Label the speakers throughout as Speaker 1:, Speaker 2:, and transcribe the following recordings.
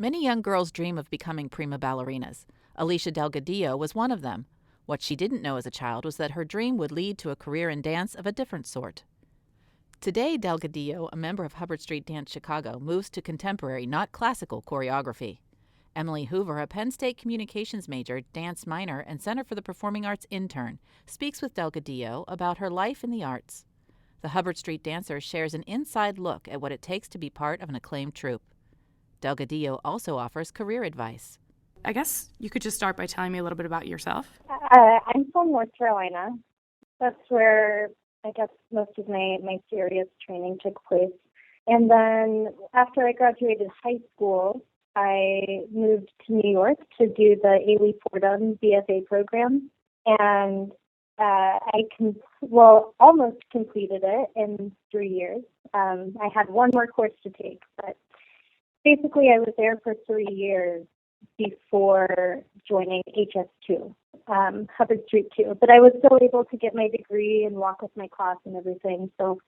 Speaker 1: Many young girls dream of becoming prima ballerinas. Alicia Delgadillo was one of them. What she didn't know as a child was that her dream would lead to a career in dance of a different sort. Today, Delgadillo, a member of Hubbard Street Dance Chicago, moves to contemporary, not classical, choreography. Emily Hoover, a Penn State communications major, dance minor, and Center for the Performing Arts intern, speaks with Delgadillo about her life in the arts. The Hubbard Street Dancer shares an inside look at what it takes to be part of an acclaimed troupe. Delgadillo also offers career advice.
Speaker 2: I guess you could just start by telling me a little bit about yourself.
Speaker 3: I'm from North Carolina. That's where I guess most of my serious training took place. And then after I graduated high school, I moved to New York to do the Ailey Fordham BFA program. And almost completed it in 3 years. I had one more course to take, but basically I was there for 3 years before joining HS2, Hubbard Street 2. But I was still able to get my degree and walk with my class and everything. So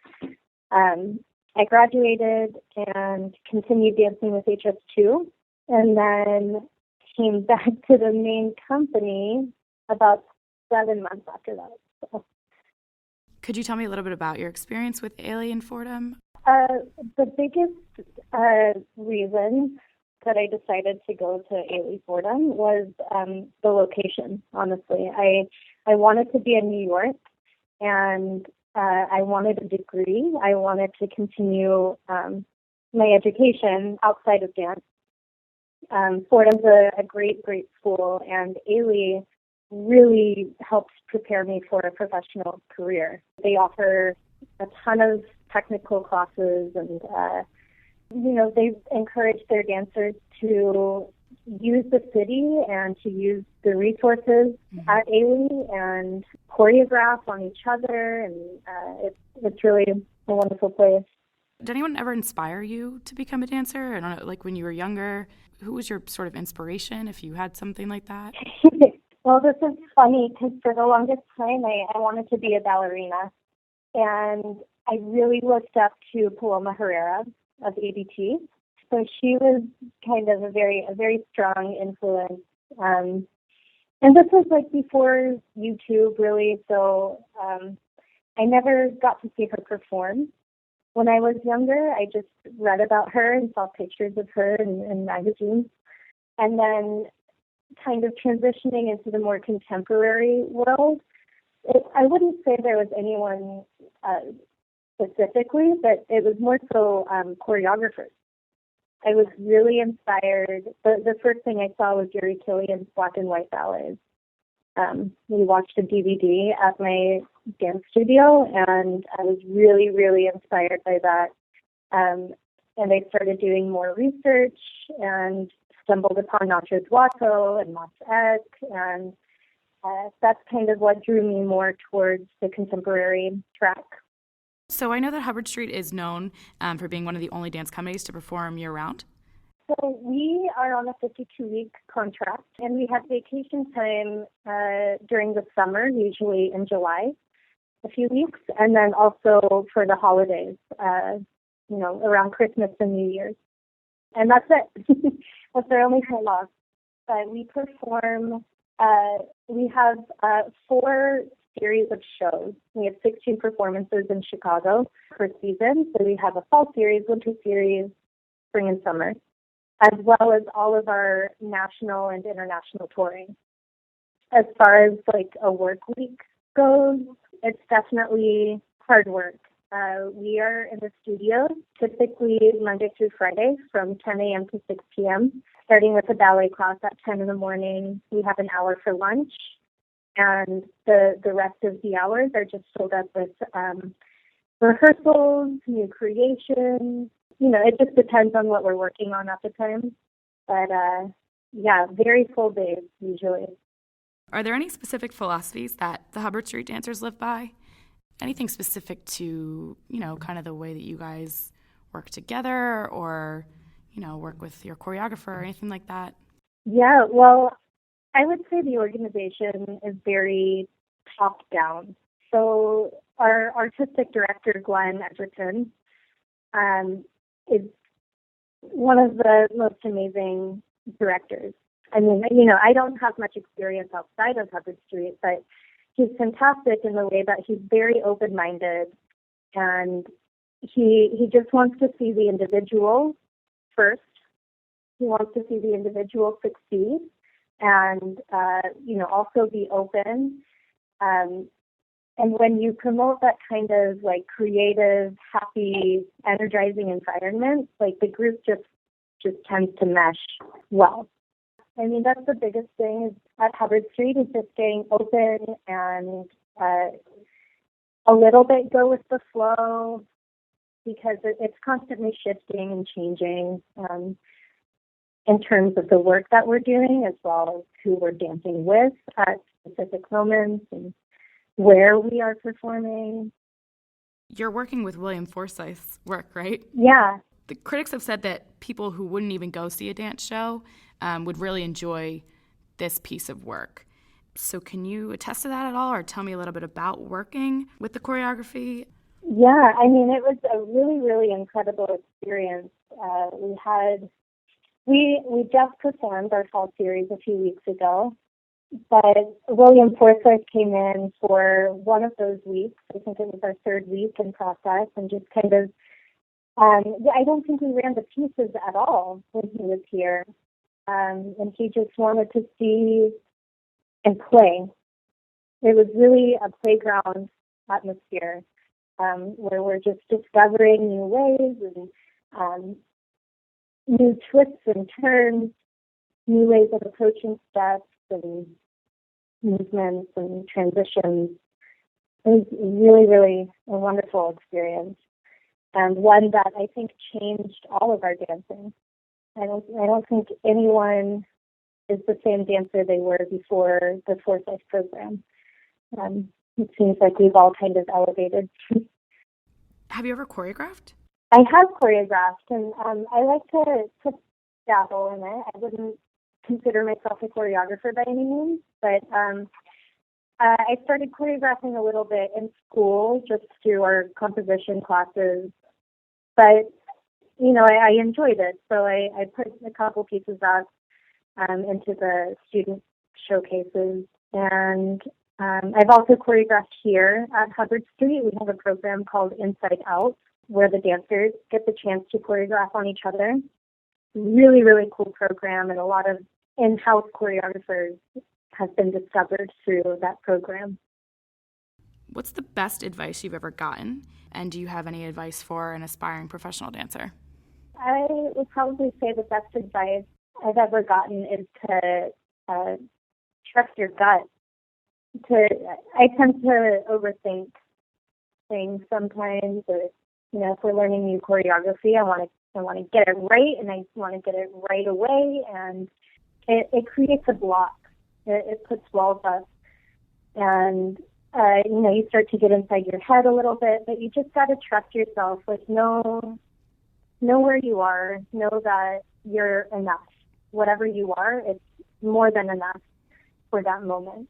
Speaker 3: I graduated and continued dancing with HS2 and then came back to the main company about 7 months after that. So.
Speaker 2: Could you tell me a little bit about your experience with Ailey and Fordham?
Speaker 3: The biggest reason that I decided to go to Ailey Fordham was the location, honestly. I wanted to be in New York, and I wanted a degree. I wanted to continue my education outside of dance. Fordham's a great school, and Ailey really helps prepare me for a professional career. They offer a ton of technical classes and, they encourage their dancers to use the city and to use the resources at Ailey and choreograph on each other. And it's really a wonderful place.
Speaker 2: Did anyone ever inspire you to become a dancer? I don't know, like when you were younger, who was your sort of inspiration if you had something like that?
Speaker 3: Well, this is funny because for the longest time I wanted to be a ballerina. And I really looked up to Paloma Herrera of ABT. So she was kind of a very strong influence. And this was like before YouTube, really. So I never got to see her perform. When I was younger, I just read about her and saw pictures of her in magazines. And then kind of transitioning into the more contemporary world, I wouldn't say there was anyone specifically, but it was more so choreographers. I was really inspired. The first thing I saw was Jerry Killian's black and white ballets. We watched a DVD at my dance studio, and I was really, really inspired by that. And I started doing more research and stumbled upon Nacho Duato and Mas Ek, and that's kind of what drew me more towards the contemporary track.
Speaker 2: So I know that Hubbard Street is known for being one of the only dance companies to perform year-round.
Speaker 3: So we are on a 52-week contract, and we have vacation time during the summer, usually in July, a few weeks, and then also for the holidays, around Christmas and New Year's. And that's it. That's our only time off. We perform, we have 4 series of shows. We have 16 performances in Chicago per season. So we have a fall series, winter series, spring and summer, as well as all of our national and international touring. As far as like a work week goes, it's definitely hard work. We are in the studio typically Monday through Friday from 10 a.m. to 6 p.m., starting with a ballet class at 10 in the morning. We have an hour for lunch, and the rest of the hours are just filled up with rehearsals, new creations. It just depends on what we're working on at the time. But, very full days usually.
Speaker 2: Are there any specific philosophies that the Hubbard Street dancers live by? Anything specific to, kind of the way that you guys work together or, work with your choreographer or anything like that?
Speaker 3: Yeah, well, I would say the organization is very top-down. So our artistic director, Glenn Edgerton, is one of the most amazing directors. I mean, I don't have much experience outside of Hubbard Street, but he's fantastic in the way that he's very open-minded, and he just wants to see the individual first. He wants to see the individual succeed, and also be open. And when you promote that kind of like creative, happy, energizing environment, like the group just tends to mesh well. I mean, that's the biggest thing at Hubbard Street, is just staying open and a little bit go with the flow, because it's constantly shifting and changing in terms of the work that we're doing, as well as who we're dancing with at specific moments and where we are performing.
Speaker 2: You're working with William Forsythe's work, right?
Speaker 3: Yeah.
Speaker 2: The critics have said that people who wouldn't even go see a dance show would really enjoy this piece of work. So can you attest to that at all, or tell me a little bit about working with the choreography?
Speaker 3: Yeah, I mean, it was a really, really incredible experience. We just performed our fall series a few weeks ago, but William Forsythe came in for one of those weeks. I think it was our third week in process, and just kind of, I don't think we ran the pieces at all when he was here. And he just wanted to see and play. It was really a playground atmosphere, where we're just discovering new ways and new twists and turns, new ways of approaching steps and movements and transitions. It was really, really a wonderful experience, and one that I think changed all of our dancing. I don't think anyone is the same dancer they were before the Forsythe program. It seems like we've all kind of elevated.
Speaker 2: Have you ever choreographed?
Speaker 3: I have choreographed, and I like to dabble in it. I wouldn't consider myself a choreographer by any means, but I started choreographing a little bit in school, just through our composition classes. But I enjoyed it, so I put a couple pieces out into the student showcases, and I've also choreographed here at Hubbard Street. We have a program called Inside Out, where the dancers get the chance to choreograph on each other. Really, really cool program, and a lot of in-house choreographers have been discovered through that program.
Speaker 2: What's the best advice you've ever gotten, and do you have any advice for an aspiring professional dancer?
Speaker 3: I would probably say the best advice I've ever gotten is to trust your gut. I tend to overthink things sometimes, or if we're learning new choreography, I want to get it right, and I want to get it right away, and it creates a block. It puts walls up, and you start to get inside your head a little bit, but you just got to trust yourself. Like, know where you are. Know that you're enough. Whatever you are, it's more than enough for that moment.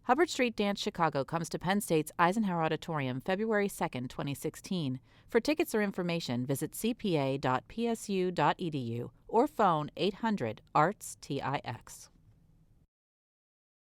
Speaker 1: Hubbard Street Dance Chicago comes to Penn State's Eisenhower Auditorium February 2nd, 2016. For tickets or information, visit cpa.psu.edu or phone 800-ARTS-TIX.